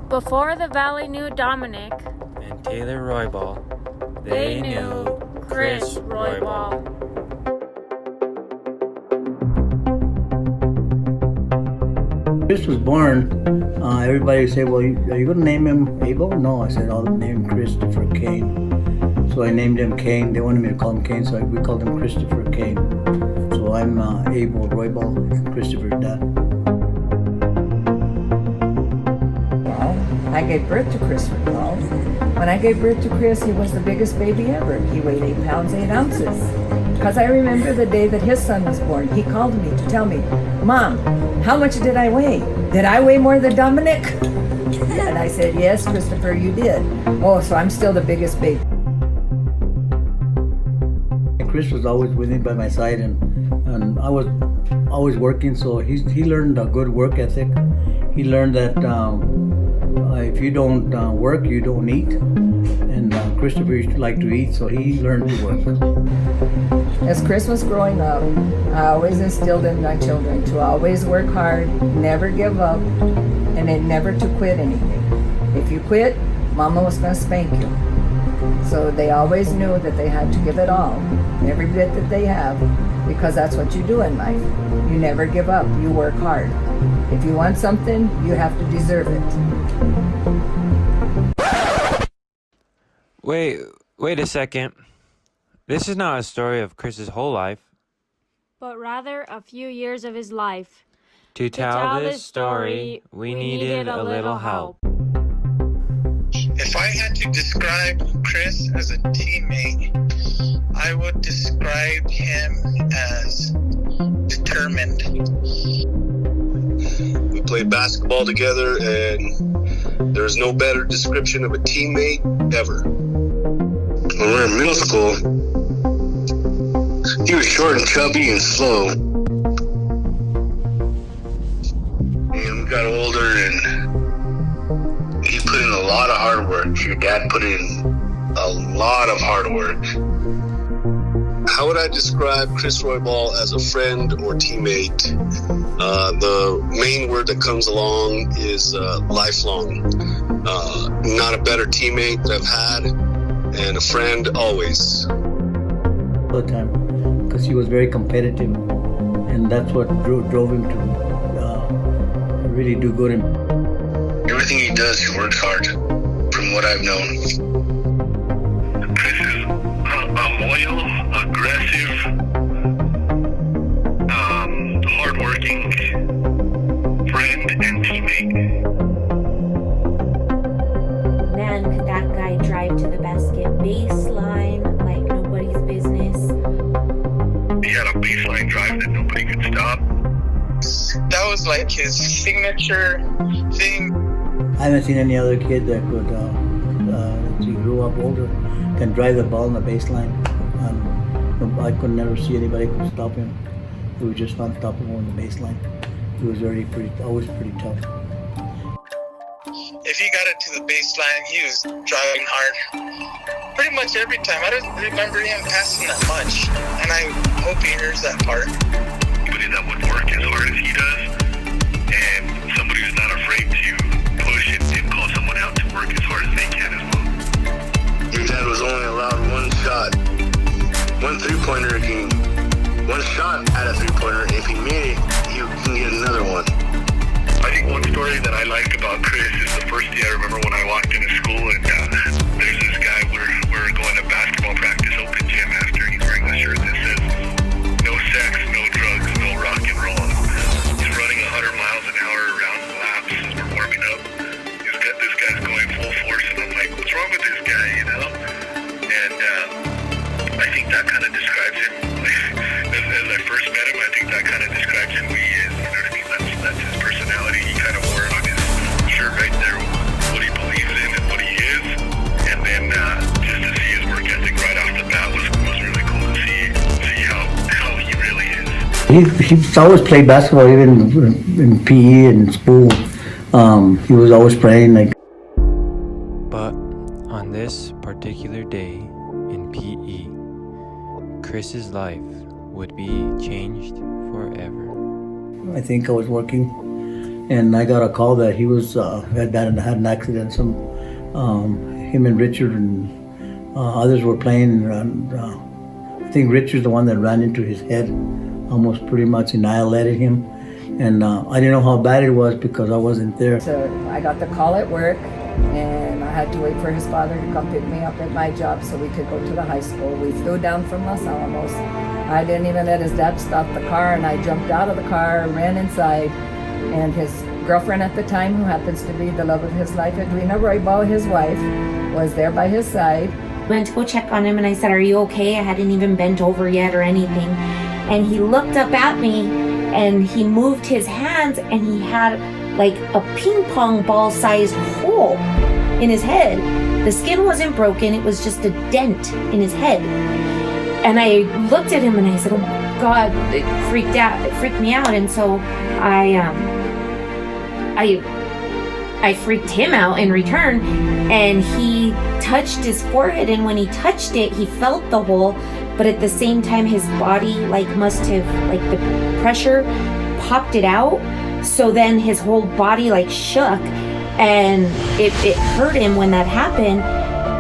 Before the Valley knew Dominic and Taylor Roybal, they knew Chris Roybal. Chris was born, everybody would say, well, are you going to name him Abel? No, I said, I'll name him Christopher Cain. So I named him Cain. They wanted me to call him Cain, so we called him Christopher Cain. So I'm Abel Roybal, Christopher's dad. Well, I gave birth to Chris Roybal. When I gave birth to Chris, he was the biggest baby ever. He weighed 8 pounds, 8 ounces. Because I remember the day that his son was born, he called me to tell me, Mom, how much did I weigh? Did I weigh more than Dominic? And I said, yes, Christopher, you did. Oh, so I'm still the biggest baby. Chris was always with me by my side, and I was always working, so he learned a good work ethic. He learned that if you don't work, you don't eat. And Christopher used to like to eat, so he learned to work. As Chris was growing up, I always instilled in my children to always work hard, never give up, and then never to quit anything. If you quit, Mama was going to spank you. So they always knew that they had to give it all, every bit that they have, because that's what you do in life. You never give up, you work hard. If you want something, you have to deserve it. Wait a second. This is not a story of Chris's whole life. But rather a few years of his life. To tell this story, we needed a little help. If I had to describe Chris as a teammate, I would describe him as determined. We played basketball together, and there's no better description of a teammate ever. When we were in middle school, he was short and chubby and slow. And we got older, and he put in a lot of hard work. Your dad put in a lot of hard work. How would I describe Chris Roybal as a friend or teammate? The main word that comes along is lifelong. Not a better teammate that I've had, and a friend always. All the time, because he was very competitive, and that's what drove him to really do good. Everything he does, he works hard, from what I've known. Chris is a loyal, aggressive, hardworking friend and teammate. Man, could that guy drive to the basket baseline like nobody's business. He had a baseline drive that nobody could stop. That was like his signature thing. I haven't seen any other kid that could, as he grew up older, can drive the ball on the baseline. I could never see anybody could stop him. He was just unstoppable on the baseline. He was always pretty tough. If he got it to the baseline, he was driving hard. Pretty much every time. I don't remember him passing that much, and I hope he hears that part. Somebody that would work as hard as he does, and somebody who's not afraid to push and call someone out to work as hard as they can as well. Your dad was only allowed one shot, one three-pointer a game. One shot at a three-pointer. If he made it, you can get another one. I think one story that I like about Chris is the first day I remember when I walked into school, and there's this guy, we're going to basketball practice, open gym after. He's wearing a shirt that says, no sex, no drugs, no rock and roll. He's running 100 miles an hour around the laps as we're warming up. This guy's going full force, and I'm like, what's wrong with this guy, you know? And I think that kind of describes him. As I first met him, I think that kind of describes him who he is. You know what I mean? That's his personality. He kind of wore it on his shirt right there, what he believes in and what he is. And then just to see his work ethic right off the bat was really cool to see how he really is. He's always played basketball, even in PE and school. He was always playing like. But on this particular day in PE, Chris's life would be changed forever. I think I was working and I got a call that he was had an accident. Him and Richard and others were playing, and I think Richard's the one that ran into his head, almost pretty much annihilated him. And I didn't know how bad it was because I wasn't there. So I got the call at work, and I had to wait for his father to come pick me up at my job so we could go to the high school. We flew down from Los Alamos. I didn't even let his dad stop the car, and I jumped out of the car, ran inside, and his girlfriend at the time, who happens to be the love of his life, Edwina Roybal, his wife, was there by his side. Went to go check on him and I said, "Are you okay?" I hadn't even bent over yet or anything. And he looked up at me and he moved his hands and he had like a ping pong ball sized hole in his head. The skin wasn't broken, it was just a dent in his head. And I looked at him and I said, "Oh my God," it freaked me out. And so I freaked him out in return, and he touched his forehead, and when he touched it, he felt the hole, but at the same time his body must have, the pressure popped it out, so then his whole body shook, and it hurt him when that happened.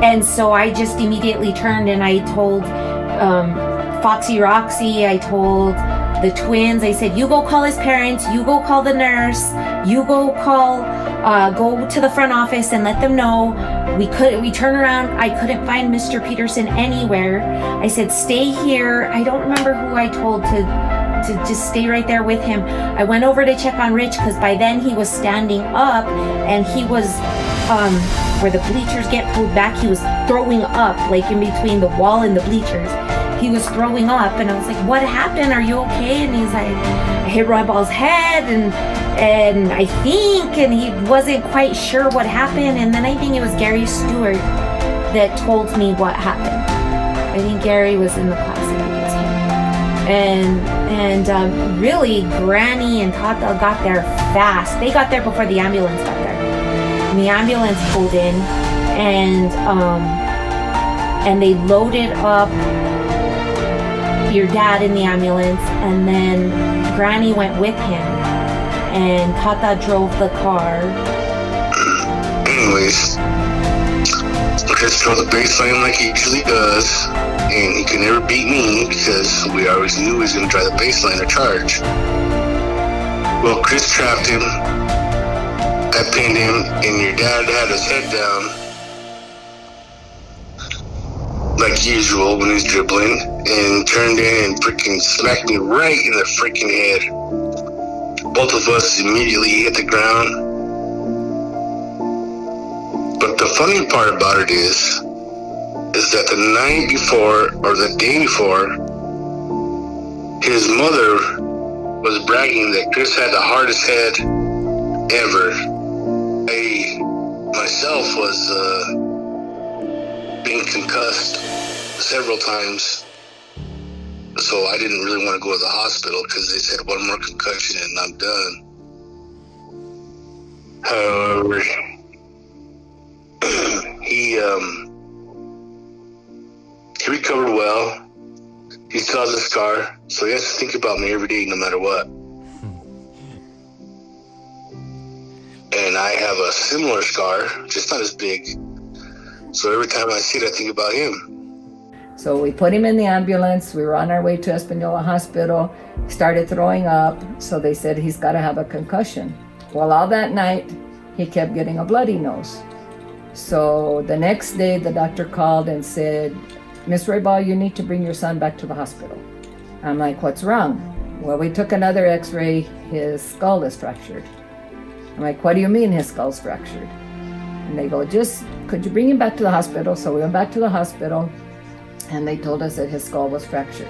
And so I just immediately turned and I told Foxy Roxy, I told the twins, I said, "You go call his parents, you go call the nurse, you go to the front office and let them know." We turned around, I couldn't find Mr. Peterson anywhere. I said, "Stay here." I don't remember who I told to just stay right there with him. I went over to check on Rich because by then he was standing up and he was, where the bleachers get pulled back, he was throwing up, in between the wall and the bleachers. He was throwing up, and I was like, "What happened? Are you okay?" And he's like, "I hit Royball's head, and I think," and he wasn't quite sure what happened. And then I think it was Gary Stewart that told me what happened. I think Gary was in the class, I think it was him. And really, Granny and Tata got there fast. They got there before the ambulance got there. And the ambulance pulled in, and they loaded up your dad in the ambulance, and then Granny went with him, and Tata drove the car. Anyways, Chris drove the baseline like he usually does, and he could never beat me because we always knew he was going to drive the baseline or charge. Well, Chris trapped him, I pinned him, and your dad had his head down like usual when he's dribbling, and turned in and freaking smacked me right in the freaking head. Both of us immediately hit the ground. But the funny part about it is that the night before, or the day before, his mother was bragging that Chris had the hardest head ever. I myself was being concussed several times, so I didn't really want to go to the hospital because they said one more concussion and I'm done. However, he recovered well. He still has a scar, so he has to think about me every day no matter what. And I have a similar scar, just not as big. So every time I see it, I think about him. So we put him in the ambulance. We were on our way to Espanola Hospital. He started throwing up, so they said he's got to have a concussion. Well, all that night, he kept getting a bloody nose. So the next day, the doctor called and said, "Miss Roybal, you need to bring your son back to the hospital." I'm like, "What's wrong?" Well, we took another x-ray. His skull is fractured. I'm like, "What do you mean his skull's fractured?" And they go, "Just, could you bring him back to the hospital?" So we went back to the hospital, and they told us that his skull was fractured.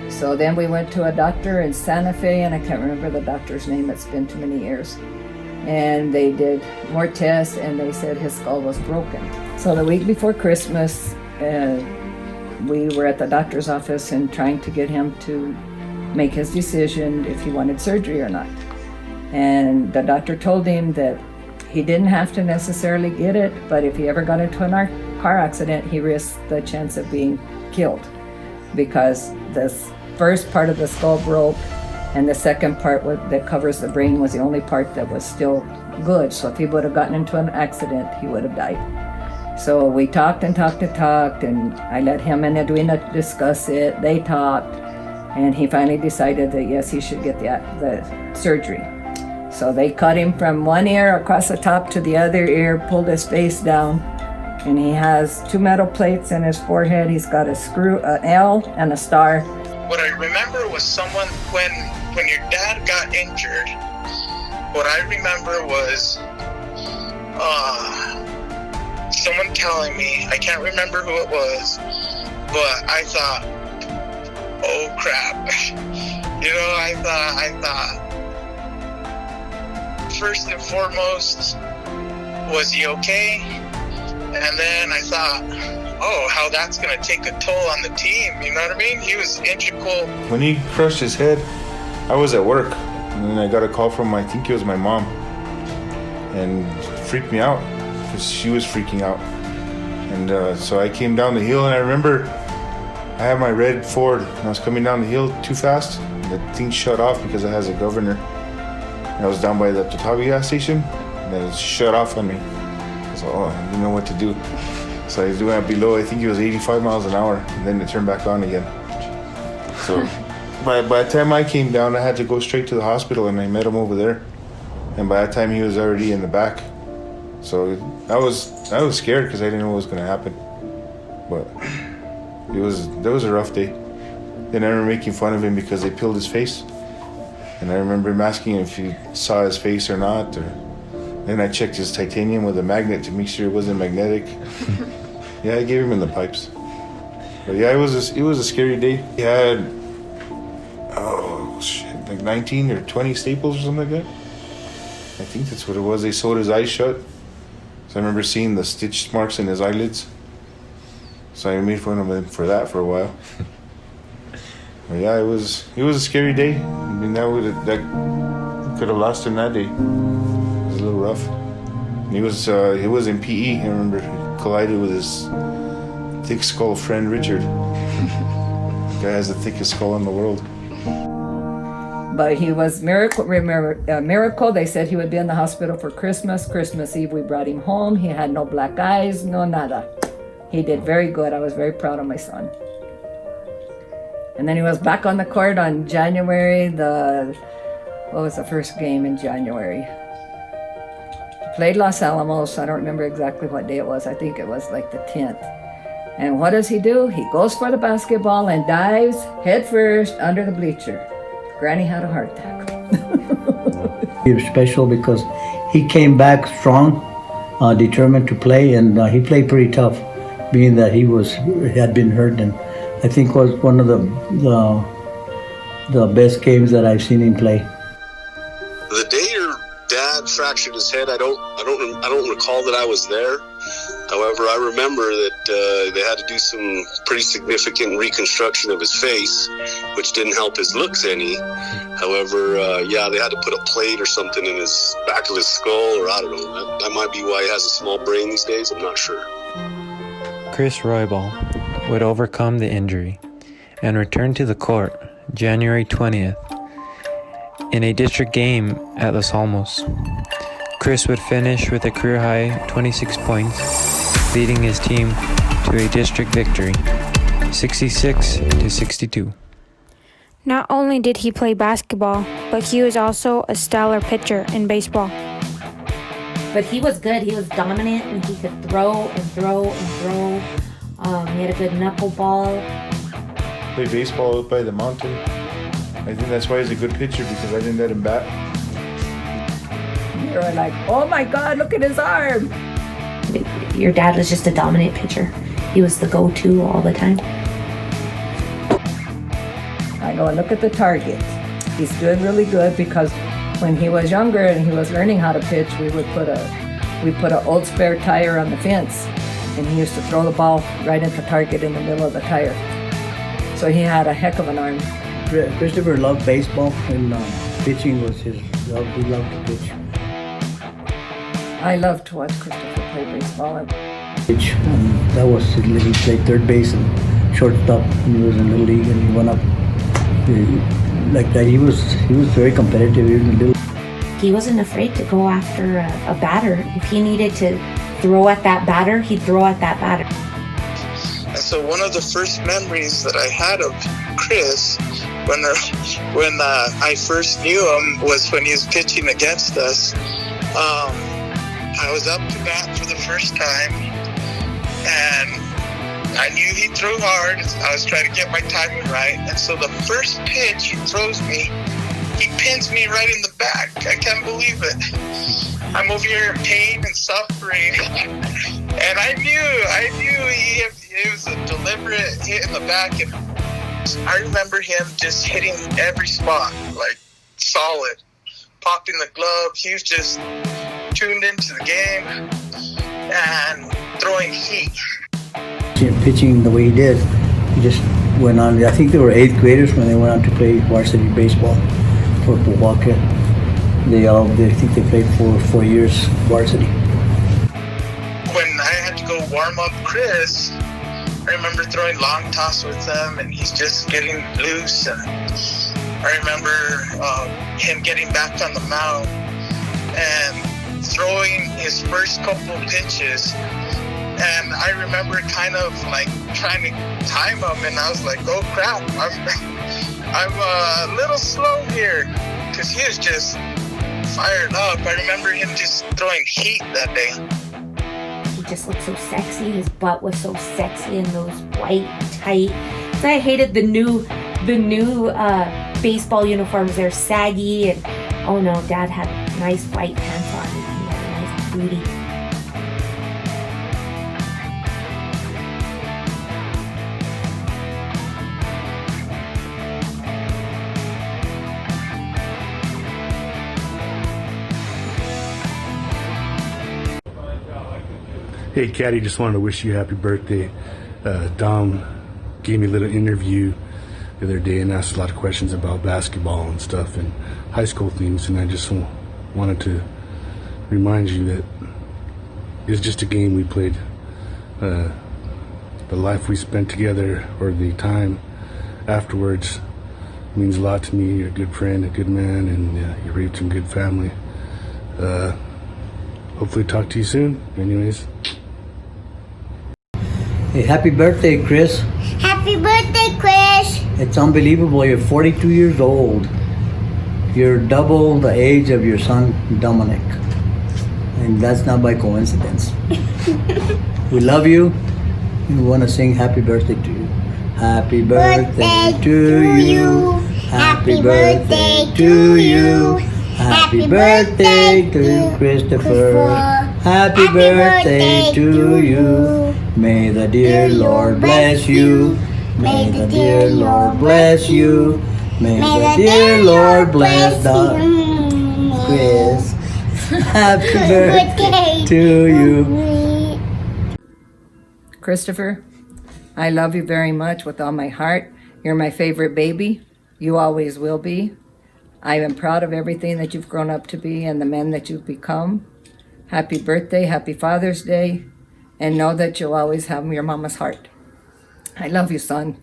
So then we went to a doctor in Santa Fe, and I can't remember the doctor's name, it's been too many years. And they did more tests, and they said his skull was broken. So the week before Christmas, we were at the doctor's office and trying to get him to make his decision if he wanted surgery or not. And the doctor told him that he didn't have to necessarily get it, but if he ever got into a car accident, he risked the chance of being killed because this first part of the skull broke, and the second part that covers the brain was the only part that was still good. So if he would have gotten into an accident, he would have died. So we talked and talked and talked, and I let him and Edwina discuss it. They talked, and he finally decided that yes, he should get the surgery. So they cut him from one ear across the top to the other ear, pulled his face down, and he has 2 metal plates in his forehead. He's got a screw, an L and a star. What I remember was someone, when your dad got injured, what I remember was someone telling me, I can't remember who it was, but I thought, oh crap. I thought, first and foremost, was he okay? And then I thought, oh, how that's going to take a toll on the team. You know what I mean? He was integral. When he crushed his head, I was at work. And then I got a call from, I think it was my mom. And it freaked me out because she was freaking out. And so I came down the hill, and I remember I had my red Ford, and I was coming down the hill too fast. The thing shut off because it has a governor. And I was down by the Totavi gas station, and then it shut off on me. I was like, oh, I didn't know what to do. So I went below, I think it was 85 miles an hour, and then it turned back on again. So by the time I came down, I had to go straight to the hospital, and I met him over there. And by that time, he was already in the back. So I was scared because I didn't know what was going to happen. But that was a rough day. Then I remember making fun of him because they peeled his face. And I remember him asking if he saw his face or not. Then I checked his titanium with a magnet to make sure it wasn't magnetic. Yeah, I gave him in the pipes. But yeah, it was a scary day. He had, like 19 or 20 staples or something like that. I think that's what it was. They sewed his eyes shut. So I remember seeing the stitch marks in his eyelids. So I made fun of him for that for a while. But yeah, it was a scary day. I mean, that could have lost him that day. It was a little rough. And he was in PE. I remember he collided with his thick skull friend Richard. The guy has the thickest skull in the world. But he was miracle. They said he would be in the hospital for Christmas. Christmas Eve, we brought him home. He had no black eyes, no nada. He did very good. I was very proud of my son. And then he was back on the court on January. What was the first game in January? Played Los Alamos. I don't remember exactly what day it was. I think it was like the 10th. And what does he do? He goes for the basketball and dives head first under the bleacher. Granny had a heart attack. He was special because he came back strong, determined to play, and he played pretty tough, being that he had been hurt, and I think was one of the best games that I've seen him play. The day your dad fractured his head, I don't recall that I was there. However, I remember that they had to do some pretty significant reconstruction of his face, which didn't help his looks any. However, they had to put a plate or something in his back of his skull, or I don't know. That might be why he has a small brain these days. I'm not sure. Chris Roybal would overcome the injury and return to the court January 20th in a district game at Los Alamos. Chris would finish with a career-high 26 points, leading his team to a district victory, 66-62. Not only did he play basketball, but he was also a stellar pitcher in baseball. But he was good. He was dominant, and he could throw and throw and throw. He had a good knuckleball. Played baseball out by the mountain. I think that's why he's a good pitcher, because I didn't let him bat. They were like, oh my God, look at his arm. Your dad was just a dominant pitcher. He was the go-to all the time. I know, look at the target. He's doing really good, because when he was younger and he was learning how to pitch, we put an old spare tire on the fence, and he used to throw the ball right at the target in the middle of the tire. So he had a heck of an arm. Christopher loved baseball, and pitching was his love. He loved to pitch. I love to watch Christopher play baseball. Pitch, and that was he played third base and shortstop when he was in Little League, and he went up. like that. He was very competitive. Even little. He wasn't afraid to go after a batter. If he needed to throw at that batter, he'd throw at that batter. And so one of the first memories that I had of Chris when I first knew him was when he was pitching against us. I was up to bat for the first time, and I knew he threw hard. I was trying to get my timing right, and so the first pitch he throws me, he pins me right in the back. I can't believe it. I'm over here in pain and suffering, and I knew it was a deliberate hit in the back, and I remember him just hitting every spot, like solid, popping the glove. He was just tuned into the game and throwing heat. Pitching the way he did, he just went on. I think they were 8th graders when they went on to play varsity baseball for Milwaukee. I think they played for 4 years varsity. When I had to go warm up Chris, I remember throwing long toss with him, and he's just getting loose. And I remember him getting back on the mound and throwing his first couple of pitches. And I remember kind of like trying to time him, and I was like, "Oh crap! I'm a little slow here," because he was just fired up. I remember him just throwing heat that day. He just looked so sexy. His butt was so sexy, and those white tight. So I hated the new baseball uniforms. They're saggy, and oh no, Dad had nice white pants on. He had a nice booty. Hey, Caddy, just wanted to wish you a happy birthday. Dom gave me a little interview the other day and asked a lot of questions about basketball and stuff and high school things, and I just wanted to remind you that it's just a game we played. The life we spent together, or the time afterwards, means a lot to me. You're a good friend, a good man, and you raised some good family. Hopefully talk to you soon. Anyways. Hey, happy birthday, Chris. Happy birthday, Chris. It's unbelievable. You're 42 years old. You're double the age of your son, Dominic. And that's not by coincidence. We love you. We want to sing happy birthday to you. Happy birthday to you. Happy birthday to you. Happy birthday to Christopher. Happy birthday to you. May the dear Lord bless you. May the dear Lord bless you. May the dear Lord bless Chris. Happy birthday to you. Christopher, I love you very much with all my heart. You're my favorite baby. You always will be. I am proud of everything that you've grown up to be and the men that you've become. Happy birthday, happy Father's Day, and know that you'll always have your mama's heart. I love you, son.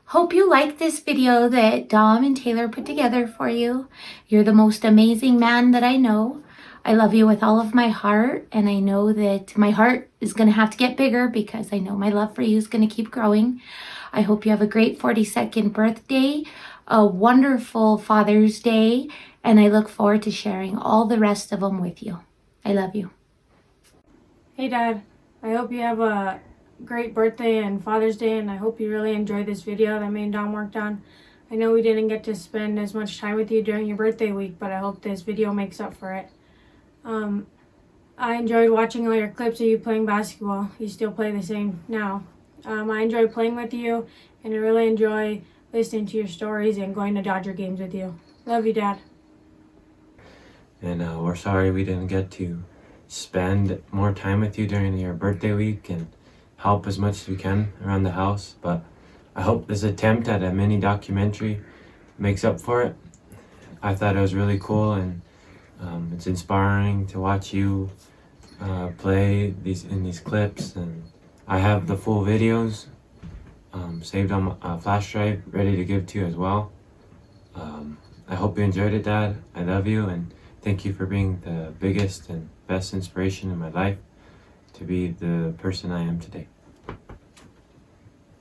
Hope you liked this video that Dom and Taylor put together for you. You're the most amazing man that I know. I love you with all of my heart, and I know that my heart is going to have to get bigger because I know my love for you is going to keep growing. I hope you have a great 42nd birthday, a wonderful Father's Day, and I look forward to sharing all the rest of them with you. I love you. Hey Dad, I hope you have a great birthday and Father's Day, and I hope you really enjoyed this video that me and Dom worked on. I know we didn't get to spend as much time with you during your birthday week, but I hope this video makes up for it. I enjoyed watching all your clips of you playing basketball. You still play the same now. I enjoy playing with you, and I really enjoy listening to your stories and going to Dodger games with you. Love you, Dad. And we're sorry we didn't get to spend more time with you during your birthday week and help as much as we can around the house, but I hope this attempt at a mini documentary makes up for it. I thought it was really cool, and it's inspiring to watch you play in these clips, and I have the full videos saved on a flash drive, ready to give to you as well. I hope you enjoyed it, Dad. I love you, and thank you for being the biggest and best inspiration in my life to be the person I am today.